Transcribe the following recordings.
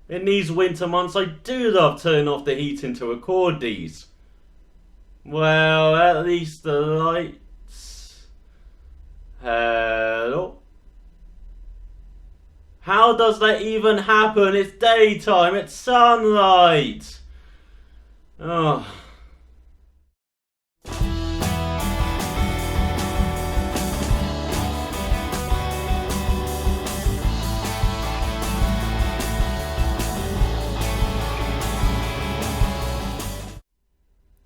In these winter months, I do love turning off the heating to record these. Well, at least the lights. Hello? How does that even happen? It's daytime, it's sunlight. Oh.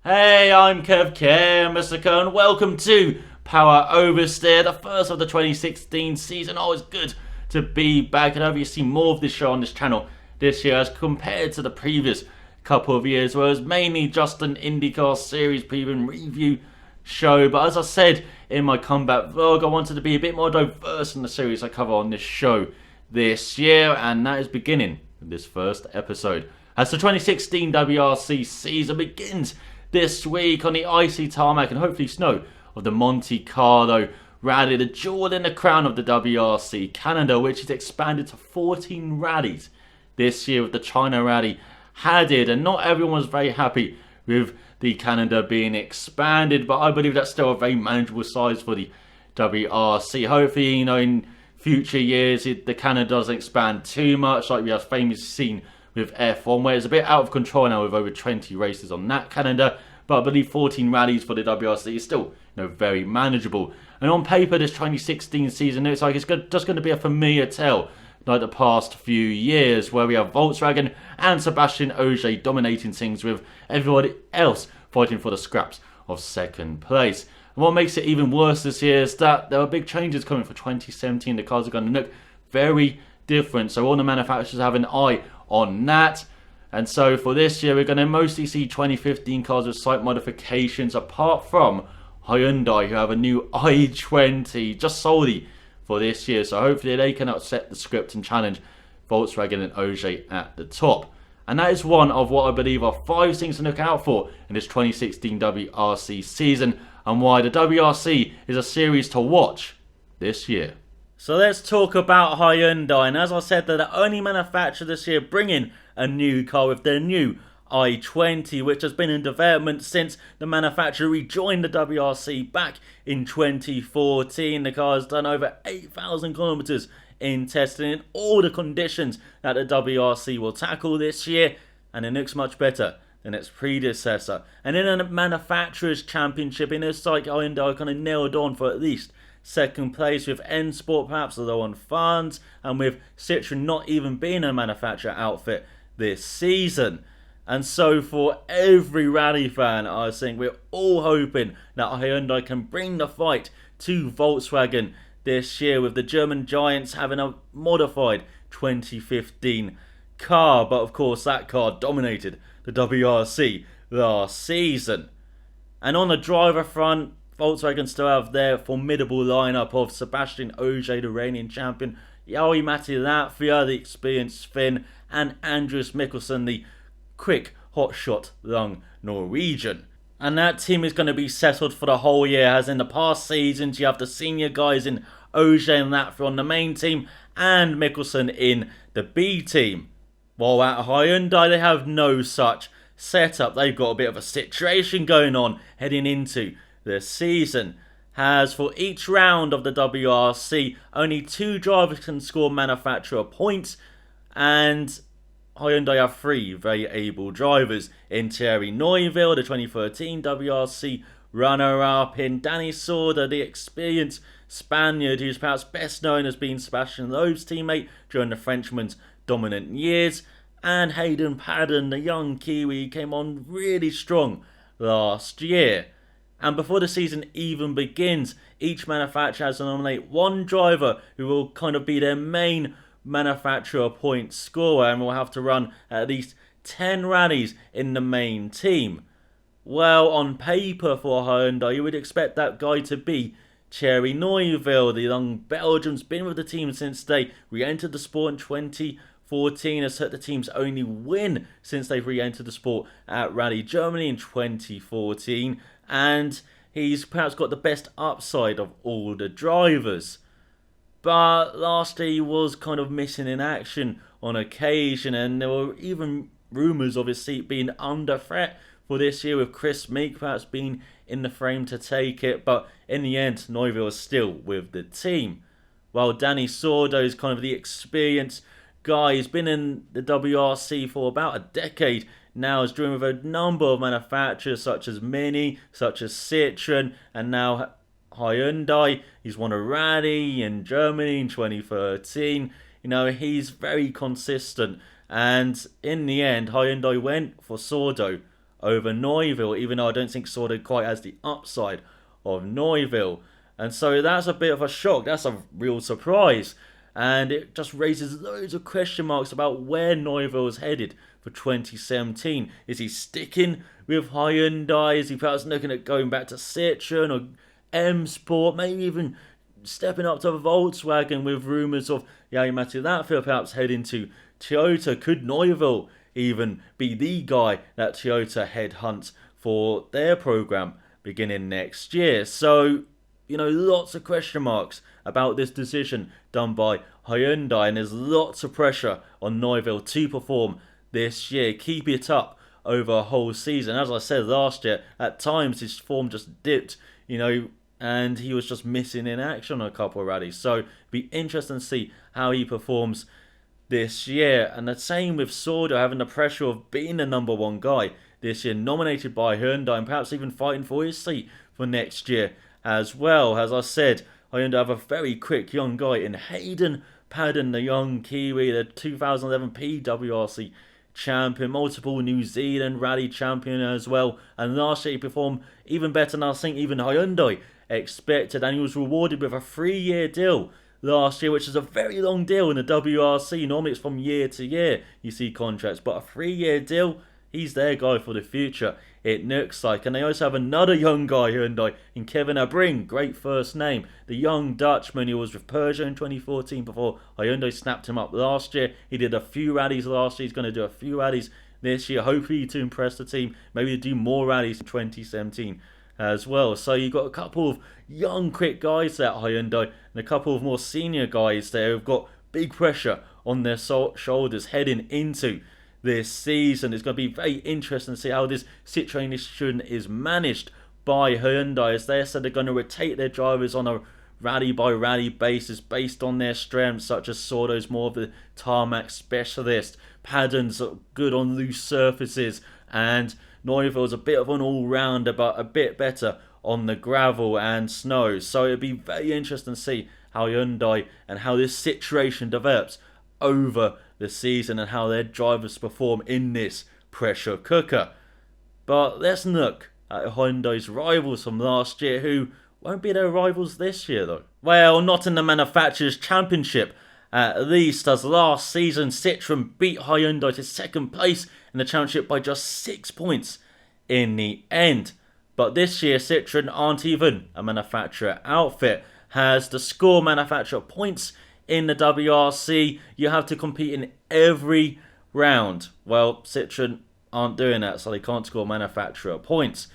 Hey, I'm ElusiveKev, Mr. Cohen. Welcome to Power Oversteer, the first of the 2016 season. Always good to be back, and hopefully you see more of this show on this channel this year as compared to the previous couple of years, where it was mainly just an IndyCar series preview and review show. But as I said in my comeback vlog, I wanted to be a bit more diverse in the series I cover on this show this year, and that is beginning with this first episode. As the 2016 WRC season begins this week on the icy tarmac and hopefully snow of the Monte Carlo rally, the jewel in the crown of the WRC Canada, which is expanded to 14 rallies this year with the China rally added, and not everyone was very happy with the Canada being expanded, but I believe that's still a very manageable size for the WRC. Hopefully, in future years the Canada doesn't expand too much, like we have famously seen with F1, where it's a bit out of control now with over 20 races on that Canada. But I believe 14 rallies for the WRC is still very manageable. And on paper, this 2016 season looks like it's just going to be a familiar tale like the past few years, where we have Volkswagen and Sebastian Ogier dominating things with everybody else fighting for the scraps of second place. And what makes it even worse this year is that there are big changes coming for 2017. The cars are going to look very different, so all the manufacturers have an eye on that. And so for this year, we're going to mostly see 2015 cars with slight modifications, apart from Hyundai, who have a new i20 just solely for this year. So hopefully they can upset the script and challenge Volkswagen and Ogier at the top. And that is one of what I believe are 5 things to look out for in this 2016 WRC season, and why the WRC is a series to watch this year. So let's talk about Hyundai, and as I said, they're the only manufacturer this year bringing a new car with their new i20, which has been in development since the manufacturer rejoined the WRC back in 2014. The car has done over 8,000 kilometers in testing in all the conditions that the WRC will tackle this year, and it looks much better than its predecessor. And in a manufacturer's championship, in this like Hyundai kind of nailed on for at least second place, with N Sport perhaps low on funds, and with Citroën not even being a manufacturer outfit this season. And so for every rally fan, I think we're all hoping that Hyundai can bring the fight to Volkswagen this year, with the German giants having a modified 2015 car. But of course that car dominated the WRC last season. And on the driver front, Volkswagen still have their formidable lineup of Sebastian Ogier, the reigning champion, Jari Matti Latvia, the experienced Finn, and Andreas Mikkelsen, the quick, hotshot young Norwegian. And that team is going to be settled for the whole year, as in the past seasons you have the senior guys in Ogier and Latvia on the main team, and Mikkelsen in the B team. While at Hyundai they have no such setup. They've got a bit of a situation going on heading into the season, as for each round of the WRC only 2 drivers can score manufacturer points, and Hyundai have 3 very able drivers in Thierry Neuville, the 2013 WRC runner-up, in Danny Sorda, the experienced Spaniard who's perhaps best known as being Sebastian Loeb's teammate during the Frenchman's dominant years, and Hayden Paddon, the young Kiwi who came on really strong last year. And before the season even begins, each manufacturer has to nominate 1 driver who will kind of be their main manufacturer point scorer, and will have to run at least 10 rallies in the main team. Well, on paper for Hyundai, you would expect that guy to be Thierry Neuville. The young Belgian's been with the team since they re-entered the sport in 2014, has set the team's only win since they've re-entered the sport at Rally Germany in 2014. And he's perhaps got the best upside of all the drivers. But last year he was kind of missing in action on occasion, and there were even rumours of his seat being under threat for this year, with Chris Meek perhaps being in the frame to take it, but in the end, Neuville is still with the team. While Danny Sordo is kind of the experienced guy, he's been in the WRC for about a decade now, has driven with a number of manufacturers such as Mini, such as Citroen, and now Hyundai. He's won a rally in Germany in 2013. You know, he's very consistent, and in the end, Hyundai went for Sordo over Neuville, even though I don't think Sordo quite has the upside of Neuville. And so that's a bit of a shock. That's a real surprise. And it just raises loads of question marks about where Neuville is headed for 2017. Is he sticking with Hyundai? Is he perhaps looking at going back to Citroen or M Sport? Maybe even stepping up to Volkswagen, with rumours of Yamati Latfia perhaps heading to Toyota. Could Neuville even be the guy that Toyota headhunts for their program beginning next year? So, you know, lots of question marks about this decision done by Hyundai, and there's lots of pressure on Neuville to perform this year, keep it up over a whole season. As I said last year, at times his form just dipped, you know, and he was just missing in action on a couple of rallies. So it'll be interesting to see how he performs this year. And the same with Sordo, having the pressure of being the number one guy this year, nominated by Hyundai, and perhaps even fighting for his seat for next year as well. As I said, Hyundai have a very quick young guy in Hayden Paddon, the young Kiwi, the 2011 PWRC champion, multiple New Zealand rally champion as well. And last year he performed even better than I think even Hyundai expected, and he was rewarded with a 3-year deal last year, which is a very long deal in the WRC. Normally it's from year to year you see contracts, but a 3-year deal, he's their guy for the future, it looks like. And they also have another young guy, Hyundai, in Kevin Abring, great first name, the young Dutchman who was with Peugeot in 2014 before Hyundai snapped him up last year. He did a few rallies last year, he's going to do a few rallies this year, hopefully to impress the team, maybe do more rallies in 2017 as well. So you've got a couple of young quick guys there at Hyundai, and a couple of more senior guys there who've got big pressure on their shoulders heading into this season. It's going to be very interesting to see how this situation is managed by Hyundai, as they said they're going to rotate their drivers on a rally by rally basis based on their strengths, such as Sordo's more of the tarmac specialist, Paddon's good on loose surfaces, and Neuville's a bit of an all-rounder but a bit better on the gravel and snow. So it'll be very interesting to see how Hyundai and how this situation develops over the season and how their drivers perform in this pressure cooker. But let's look at Hyundai's rivals from last year, who won't be their rivals this year though. Well, not in the Manufacturers' Championship at least, as last season Citroen beat Hyundai to second place in the championship by just 6 points in the end. But this year Citroen aren't even a manufacturer outfit, has the score manufacturer points in the WRC. You have to compete in every round. Well, Citroen aren't doing that, so they can't score manufacturer points.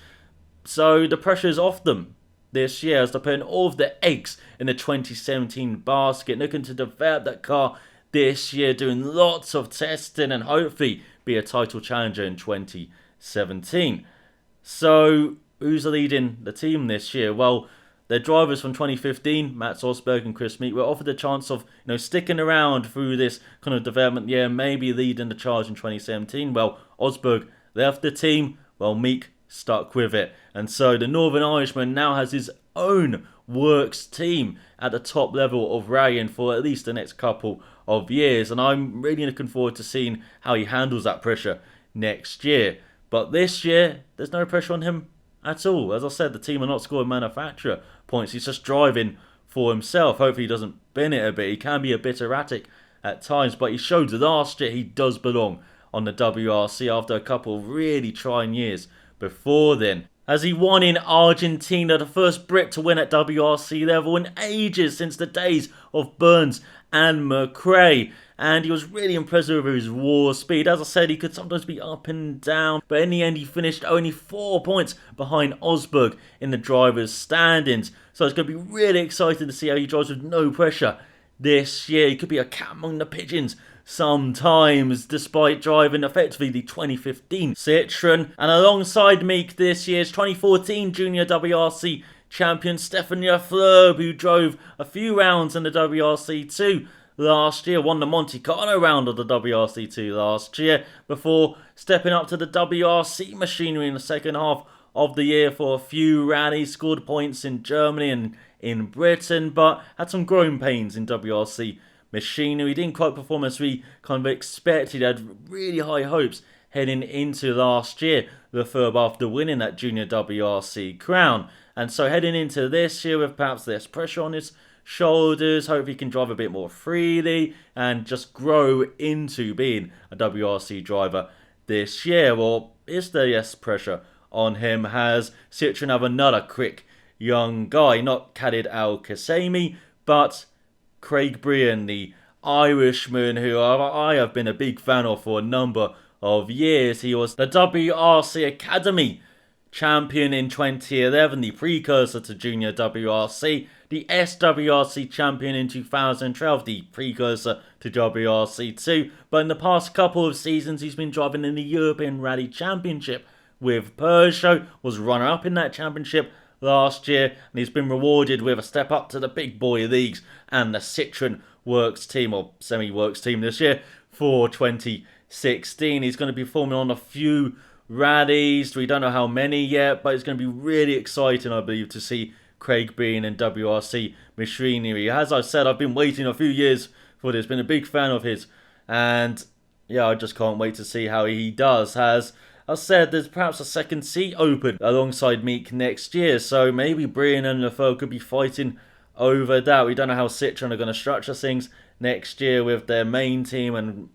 So the pressure is off them this year, as they're putting all of their eggs in the 2017 basket, looking to develop that car this year, doing lots of testing and hopefully be a title challenger in 2017. So who's leading the team this year? Well, their drivers from 2015, Mats Osberg and Chris Meek, were offered the chance of sticking around through this kind of development year, maybe leading the charge in 2017. Well, Osberg left the team, while Meek stuck with it. And so the Northern Irishman now has his own Wrc team at the top level of rallying for at least the next couple of years. And I'm really looking forward to seeing how he handles that pressure next year. But this year, there's no pressure on him at all. As I said, the team are not scoring manufacturer points. He's just driving for himself. Hopefully he doesn't bin it a bit. He can be a bit erratic at times, but he showed last year he does belong on the WRC after a couple of really trying years before then, as he won in Argentina, the first Brit to win at WRC level in ages, since the days of Burns and McRae. And he was really impressive with his raw speed. As I said, he could sometimes be up and down, but in the end he finished only 4 points behind Osberg in the drivers' standings. So it's going to be really exciting to see how he drives with no pressure this year. He could be a cat among the pigeons sometimes, despite driving effectively the 2015 Citroen. And alongside Meek, this year's 2014 Junior WRC champion Stefan Loeb, who drove a few rounds in the WRC2 last year, won the Monte Carlo round of the WRC2 last year, before stepping up to the WRC machinery in the second half of the year for a few rallies, scored points in Germany and in Britain, but had some growing pains in WRC machinery. Didn't quite perform as we kind of expected. Had really high hopes heading into last year, Lefebvre, after winning that Junior WRC crown. And so heading into this year with perhaps less pressure on his shoulders, hope he can drive a bit more freely and just grow into being a WRC driver this year. Or is there less pressure on him? Has Citroen have another quick young guy, not Khalid Al-Qasemi, but Craig Bryan, the Irishman, who I have been a big fan of for a number of years. He was the WRC Academy champion in 2011, the precursor to Junior WRC, the SWRC champion in 2012, the precursor to WRC2, but in the past couple of seasons he's been driving in the European Rally Championship with Peugeot, was runner-up in that championship last year, and he's been rewarded with a step up to the big boy leagues and the Citroen Works team, or semi-works team this year, for 2016. He's going to be performing on a few rallies. We don't know how many yet, but it's going to be really exciting, I believe, to see Craig Bryan and WRC machinery. As I said, I've been waiting a few years for this, been a big fan of his, and yeah, I just can't wait to see how he does. As I said, there's perhaps a second seat open alongside Meek next year, so maybe Bryan and Lefebvre could be fighting over that. We don't know how Citroen are going to structure things next year with their main team and,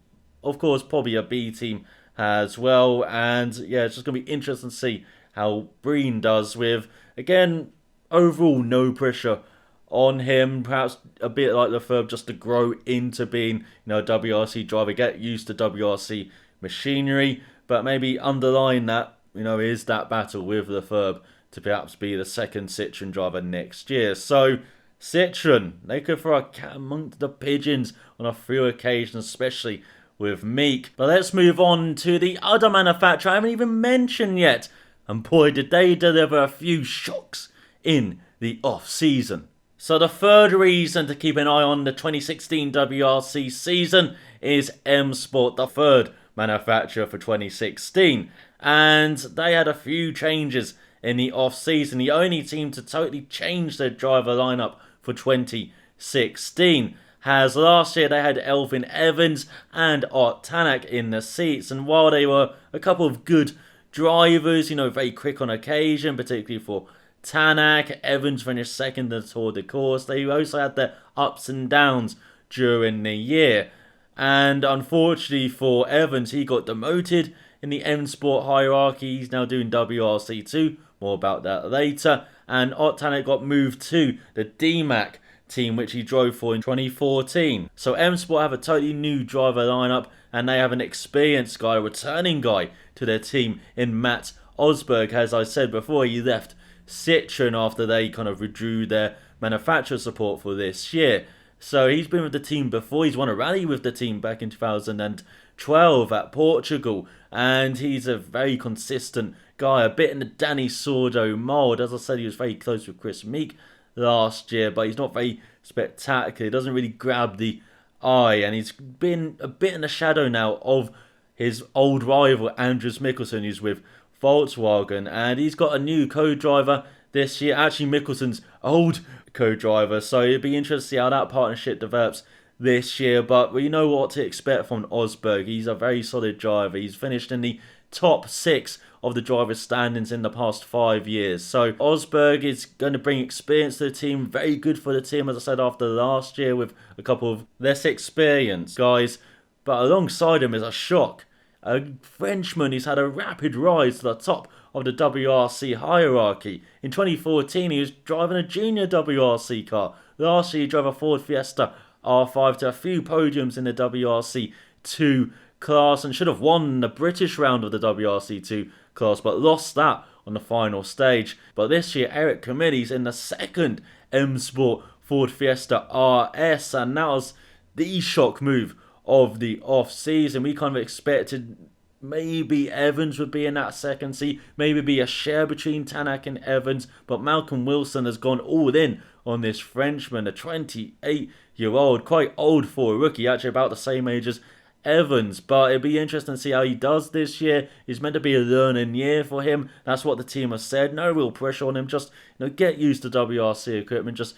of course, probably a B team as well. And yeah, it's just going to be interesting to see how Bryan does with, again, overall no pressure on him. Perhaps a bit like Lefebvre, just to grow into being, a WRC driver, get used to WRC machinery, but maybe underline that, is that battle with Lefebvre to perhaps be the second Citroen driver next year. So Citroen, they could throw a cat amongst the pigeons on a few occasions, especially with Meek. But let's move on to the other manufacturer I haven't even mentioned yet. And boy, did they deliver a few shocks in the off-season. So the third reason to keep an eye on the 2016 WRC season is M Sport, the third manufacturer for 2016. And they had a few changes in the off-season. The only team to totally change their driver lineup for 2016. As last year they had Alvin Evans and Art Tanak in the seats, and while they were a couple of good drivers, very quick on occasion, particularly for Tanak, Evans finished second in the Tour de Course, they also had their ups and downs during the year. And unfortunately for Evans, he got demoted in the M Sport hierarchy. He's now doing WRC2, more about that later. And Art Tanak got moved to the DMAC team, which he drove for in 2014. So M Sport have a totally new driver lineup, and they have an experienced guy, a returning guy to their team in Matt Osberg. As I said before, he left Citroen after they kind of withdrew their manufacturer support for this year. So he's been with the team before. He's won a rally with the team back in 2012 at Portugal, and he's a very consistent guy, a bit in the Danny Sordo mould. As I said, he was very close with Chris Meek last year, but he's not very spectacular. He doesn't really grab the eye, and he's been a bit in the shadow now of his old rival Andreas Mikkelsen, who's with Volkswagen, and he's got a new co-driver this year, actually Mikkelsen's old co-driver, so it'd be interesting to see how that partnership develops this year. But we know what to expect from Osberg. He's a very solid driver. He's finished in the top 6 of the driver's standings in the past 5 years. So Osberg is going to bring experience to the team, very good for the team, as I said, after last year with a couple of less experienced guys. But alongside him is a shock, a Frenchman who's had a rapid rise to the top of the WRC hierarchy. In 2014, he was driving a junior WRC car. Last year, he drove a Ford Fiesta R5 to a few podiums in the WRC2 class and should have won the British round of the WRC2 class, but lost that on the final stage. But this year, Eric Committee's in the second M Sport Ford Fiesta RS, and that was the shock move of the off-season. We kind of expected maybe Evans would be in that second seat, maybe be a share between Tanak and Evans, but Malcolm Wilson has gone all in on this Frenchman, a 28-year-old, quite old for a rookie, actually about the same age as Evans, but it'd be interesting to see how he does this year. It's meant to be a learning year for him. That's what the team has said. No real pressure on him. Just get used to WRC equipment. Just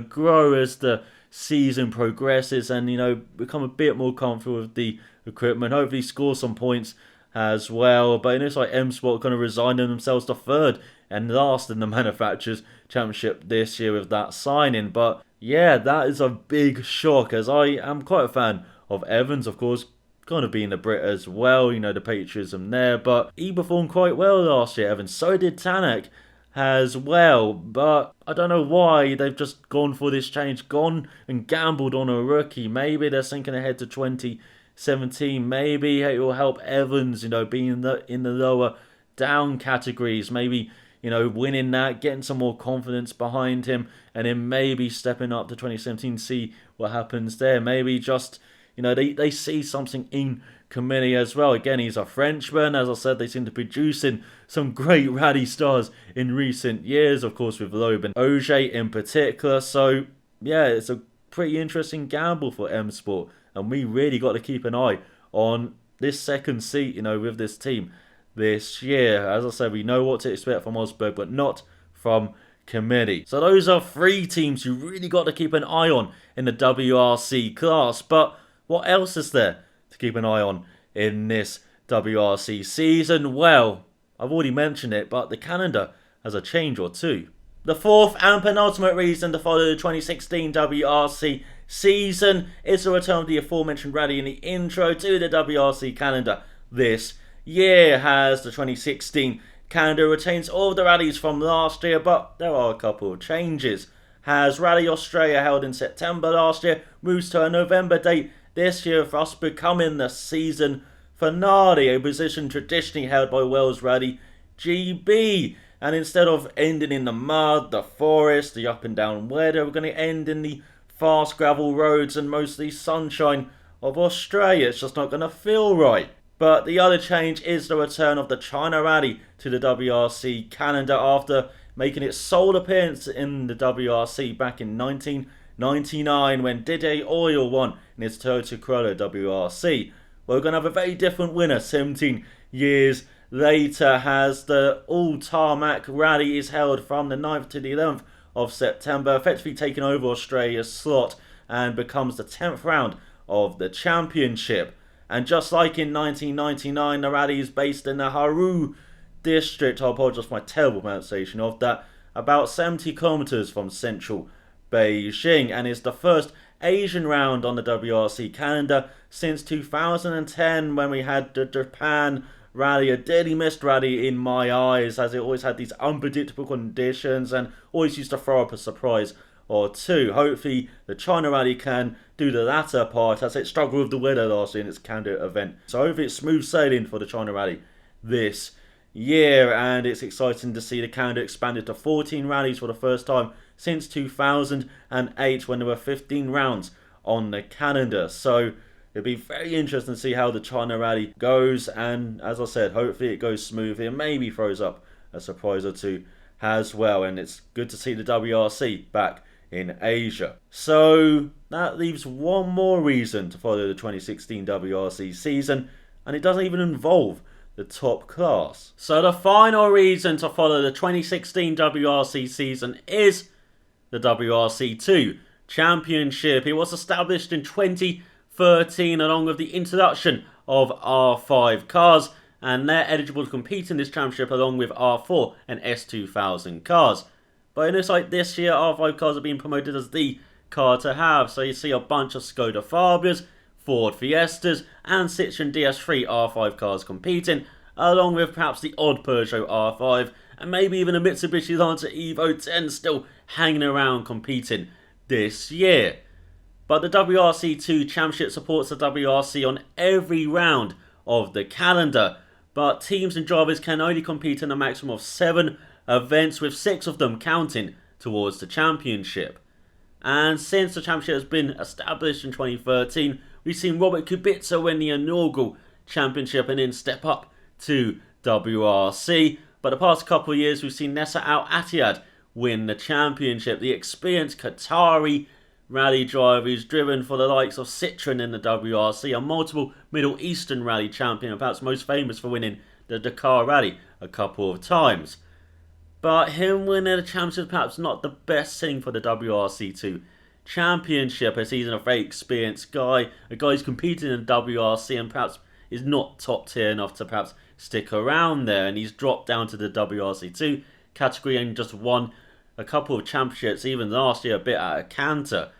grow as the season progresses, and become a bit more comfortable with the equipment. Hopefully, score some points as well. But it looks like M Sport kind of resigning themselves to third and last in the Manufacturers Championship this year with that signing. But yeah, that is a big shock, as I am quite a fan of Evans, of course, kind of being a Brit as well, the patriotism there, but he performed quite well last year, Evans. So did Tanak as well, but I don't know why they've just gone for this change, gone and gambled on a rookie. Maybe they're thinking ahead to 2017, maybe it will help Evans, being in the lower down categories, maybe, winning that, getting some more confidence behind him, and then maybe stepping up to 2017, see what happens there. Maybe just they see something in Committee as well. Again, he's a Frenchman. As I said, they seem to be producing some great rally stars in recent years, of course, with Loeb and Auger in particular. So, yeah, it's a pretty interesting gamble for M Sport. And we really got to keep an eye on this second seat, with this team this year. As I said, we know what to expect from Osberg, but not from Committee. So those are 3 teams you really got to keep an eye on in the WRC class. But what else is there to keep an eye on in this WRC season? Well, I've already mentioned it, but the calendar has a change or two. The 4th and penultimate reason to follow the 2016 WRC season is the return of the aforementioned rally in the intro to the WRC calendar this year. Has the 2016 calendar retains all of the rallies from last year, but there are a couple of changes. Has Rally Australia, held in September last year, moves to a November date this year, for us becoming the season finale, a position traditionally held by Wales Rally GB. And instead of ending in the mud, the forest, the up and down weather, we're going to end in the fast gravel roads and mostly sunshine of Australia. It's just not going to feel right. But the other change is the return of the China Rally to the WRC calendar after making its sole appearance in the WRC back in 1999 when Didier Oil won in his Toyota Corolla WRC. We're going to have a very different winner 17 years later, as the all-tarmac rally is held from the 9th to the 11th of September, effectively taking over Australia's slot, and becomes the 10th round of the championship. And just like in 1999, the rally is based in the Haru district, I apologise for my terrible pronunciation of that, about 70 kilometres from central Beijing, and is the first Asian round on the WRC calendar since 2010, when we had the Japan rally, a dearly missed rally in my eyes, as it always had these unpredictable conditions and always used to throw up a surprise or two. Hopefully the China rally can do the latter part, as it struggled with the weather last year in its calendar event. So hopefully it's smooth sailing for the China rally this year, and it's exciting to see the calendar expanded to 14 rallies for the first time since 2008, when there were 15 rounds on the calendar. So it'll be very interesting to see how the China rally goes, and as I said, hopefully it goes smoothly and maybe throws up a surprise or two as well. And it's good to see the WRC back in Asia. So that leaves one more reason to follow the 2016 WRC season, and it doesn't even involve the top class. So the final reason to follow the 2016 WRC season is the WRC2 Championship. It was established in 2013 along with the introduction of R5 cars, and they're eligible to compete in this championship along with R4 and S2000 cars. But it looks like this year R5 cars are being promoted as the car to have. So you see a bunch of Skoda Fabias, Ford Fiestas and Citroen DS3 R5 cars competing, along with perhaps the odd Peugeot R5 and maybe even a Mitsubishi Lancer Evo 10 still hanging around competing this year. But the WRC2 Championship supports the WRC on every round of the calendar, but teams and drivers can only compete in a maximum of 7 events, with 6 of them counting towards the championship. And since the championship has been established in 2013, we've seen Robert Kubica win the inaugural championship and then step up to WRC. But the past couple of years, we've seen Nasser Al Attiyah win the championship. The experienced Qatari rally driver who's driven for the likes of Citroën in the WRC, a multiple Middle Eastern rally champion, and perhaps most famous for winning the Dakar Rally a couple of times. But him winning the championship is perhaps not the best thing for the WRC2 Championship, as he's a very experienced guy, a guy who's competed in the WRC and perhaps is not top tier enough to perhaps stick around there, and he's dropped down to the WRC2 category and just won a couple of championships, even last year a bit at a canter.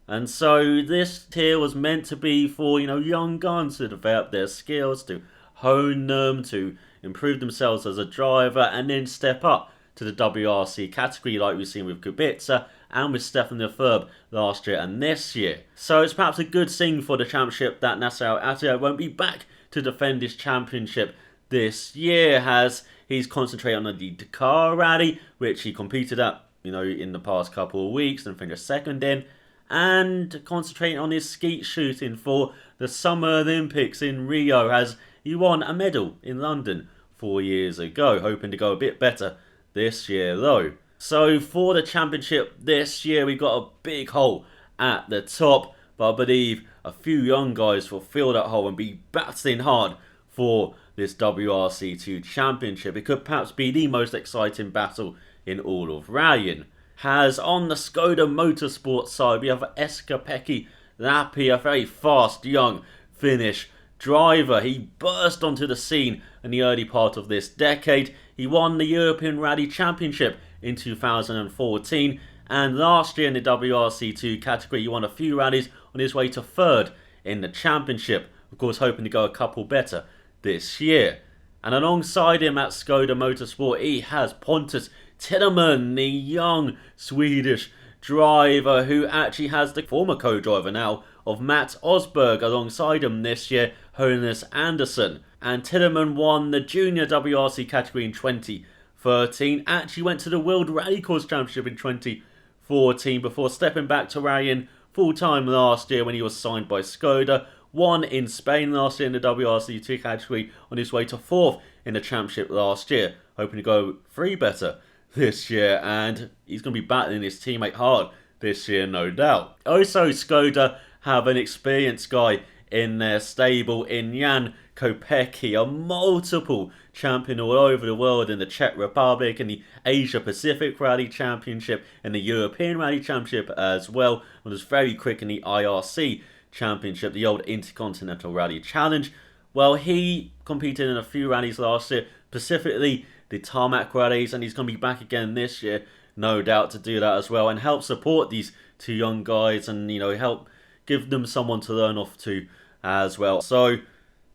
And so this tier was meant to be for, young guns to develop their skills, to hone them, to improve themselves as a driver, and then step up to the WRC category like we've seen with Kubica and with Stefan Lefebvre last year and this year. So it's perhaps a good thing for the championship that Nasser Al Attiyah won't be back to defend his championship this year, as he's concentrating on the Dakar Rally, which he competed at, in the past couple of weeks and finished second in, and concentrating on his skeet shooting for the Summer Olympics in Rio, as he won a medal in London 4 years ago, hoping to go a bit better this year though. So for the championship this year, we've got a big hole at the top, but I believe a few young guys will fill that hole and be battling hard for this WRC2 Championship. It could perhaps be the most exciting battle in all of rallying. As on the Skoda Motorsport side, we have Esa-Pekka Lappi, a very fast young Finnish driver. He burst onto the scene in the early part of this decade. He won the European Rally Championship in 2014, and last year in the WRC2 category he won a few rallies on his way to third in the championship, of course hoping to go a couple better this year. And alongside him at Skoda Motorsport, he has Pontus Tilleman, the young Swedish driver who actually has the former co-driver now of Matt Osberg alongside him this year, Jonas Andersson. And Tilleman won the Junior WRC category in 2013, actually went to the World Rallycross Championship in 2014 before stepping back to rallying full-time last year when he was signed by Skoda. Won in Spain last year in the WRC2 category on his way to fourth in the championship last year, hoping to go 3 better this year, and he's going to be battling his teammate hard this year, no doubt. Also, Skoda have an experienced guy in their stable in Jan Kopecky, a multiple champion all over the world in the Czech Republic, in the Asia Pacific Rally Championship, in the European Rally Championship as well, and was very quick in the IRC Championship, the old Intercontinental Rally Challenge. Well, he competed in a few rallies last year, specifically the tarmac rallies, and he's going to be back again this year, no doubt, to do that as well, and help support these two young guys and, help give them someone to learn off to as well. So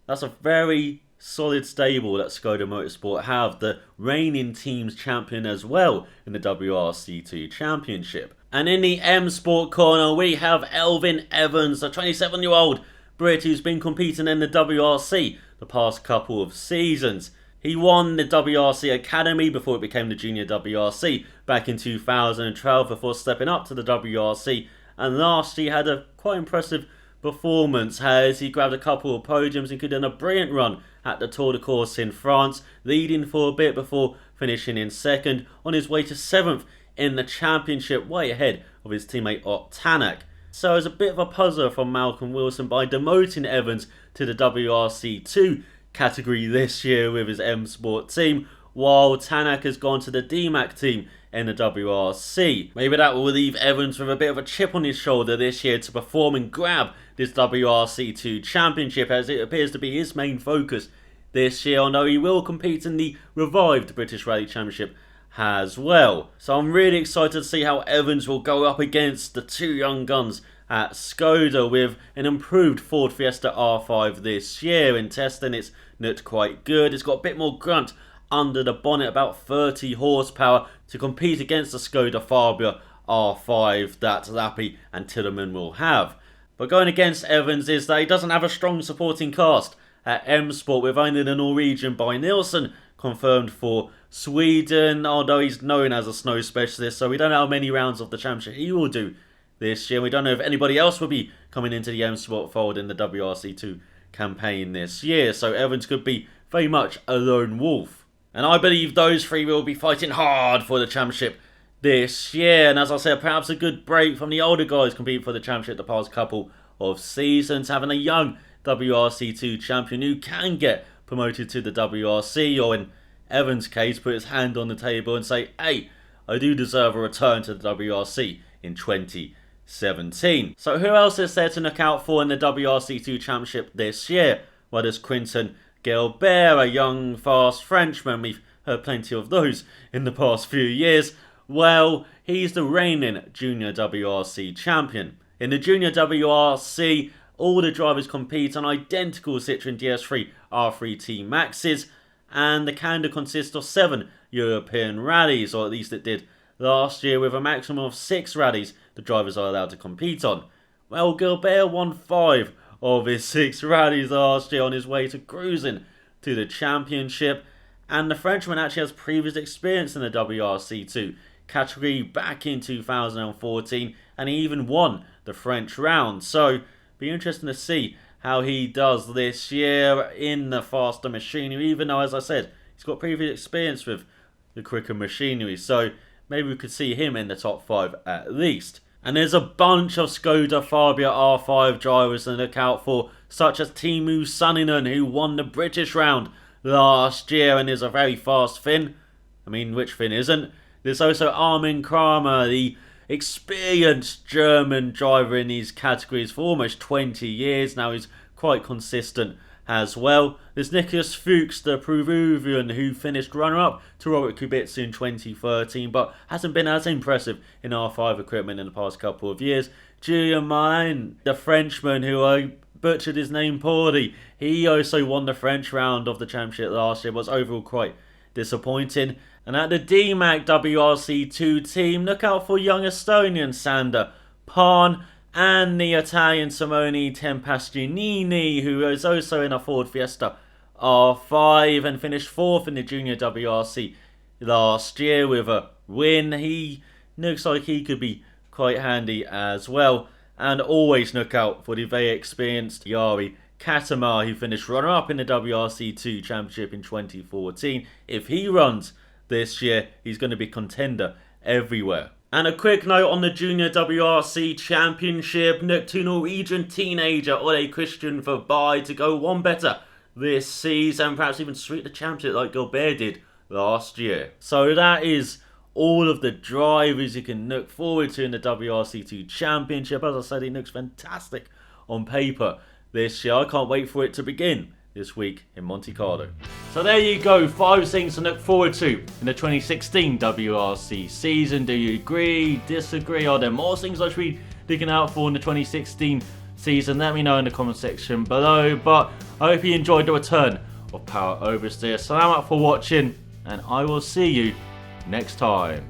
that's a very solid stable that Skoda Motorsport have, the reigning team's champion as well in the WRC2 Championship. And in the M Sport corner, we have Alvin Evans, a 27-year-old Brit who's been competing in the WRC the past couple of seasons. He won the WRC Academy before it became the Junior WRC back in 2012 before stepping up to the WRC, and last year had a quite impressive performance as he grabbed a couple of podiums, including a brilliant run at the Tour de Corse in France, leading for a bit before finishing in second on his way to 7th in the championship, way ahead of his teammate Ott Tanak. So it's a bit of a puzzler from Malcolm Wilson by demoting Evans to the WRC2 category this year with his M Sport team, while Tanak has gone to the DMAC team in the WRC. Maybe that will leave Evans with a bit of a chip on his shoulder this year to perform and grab this WRC2 Championship, as it appears to be his main focus this year, although he will compete in the revived British Rally Championship as well. So I'm really excited to see how Evans will go up against the two young guns at Skoda with an improved Ford Fiesta R5 this year. In testing, it's looked quite good. It's got a bit more grunt under the bonnet, about 30 horsepower, to compete against the Skoda Fabia R5 that Lappi and Tilleman will have. But going against Evans is that he doesn't have a strong supporting cast at M Sport, with only the Norwegian By Nielsen confirmed for Sweden, although he's known as a snow specialist, so we don't know how many rounds of the championship he will do this year. We don't know if anybody else will be coming into the M Sport fold in the WRC2 campaign this year. So Evans could be very much a lone wolf. And I believe those three will be fighting hard for the championship this year. And as I said, perhaps a good break from the older guys competing for the championship the past couple of seasons, having a young WRC2 champion who can get promoted to the WRC, or in Evans' case, put his hand on the table and say, hey, I do deserve a return to the WRC in 2017. So who else is there to look out for in the WRC2 Championship this year? Well, there's Quentin Gilbert, a young, fast Frenchman. We've heard plenty of those in the past few years. Well, he's the reigning Junior WRC champion. In the Junior WRC, all the drivers compete on identical Citroën DS3 R3T Maxes, and the calendar consists of 7 European rallies, or at least it did last year, with a maximum of 6 rallies the drivers are allowed to compete on. Well, Gilbert won 5 of his 6 rallies last year on his way to cruising to the championship, and the Frenchman actually has previous experience in the WRC2 category back in 2014, and he even won the French round. So, be interesting to see how he does this year in the faster machinery, even though, as I said, he's got previous experience with the quicker machinery. So, maybe we could see him in the top 5 at least. And there's a bunch of Skoda Fabia R5 drivers to look out for, such as Teemu Sanninen, who won the British round last year and is a very fast Finn. I mean, which Finn isn't? There's also Armin Kramer, the experienced German driver in these categories for almost 20 years now. He's quite consistent as well. There's Nicholas Fuchs, the Peruvian, who finished runner-up to Robert Kubica in 2013, but hasn't been as impressive in R5 equipment in the past couple of years. Julien Main, the Frenchman, who I butchered his name poorly, he also won the French round of the championship last year, was overall quite disappointing. And at the DMAC WRC2 team, look out for young Estonian Sander Pan and the Italian Simone Tempastianini, who is also in a Ford Fiesta R5 and finished 4th in the Junior WRC last year with a win. He looks like he could be quite handy as well. And always look out for the very experienced Jari Katamar, who finished runner-up in the WRC2 Championship in 2014. If he runs this year, he's going to be contender everywhere. And a quick note on the Junior WRC Championship. Look to Norwegian teenager Ole Christian Verby to go one better this season, perhaps even sweep the championship like Gilbert did last year. So that is all of the drivers you can look forward to in the WRC2 Championship. As I said, it looks fantastic on paper this year. I can't wait for it to begin this week in Monte Carlo. So there you go, 5 things to look forward to in the 2016 WRC season. Do you agree, disagree? Are there more things I should be looking out for in the 2016 season? Let me know in the comment section below. But I hope you enjoyed the return of Power Oversteer. Salamat for watching, and I will see you next time.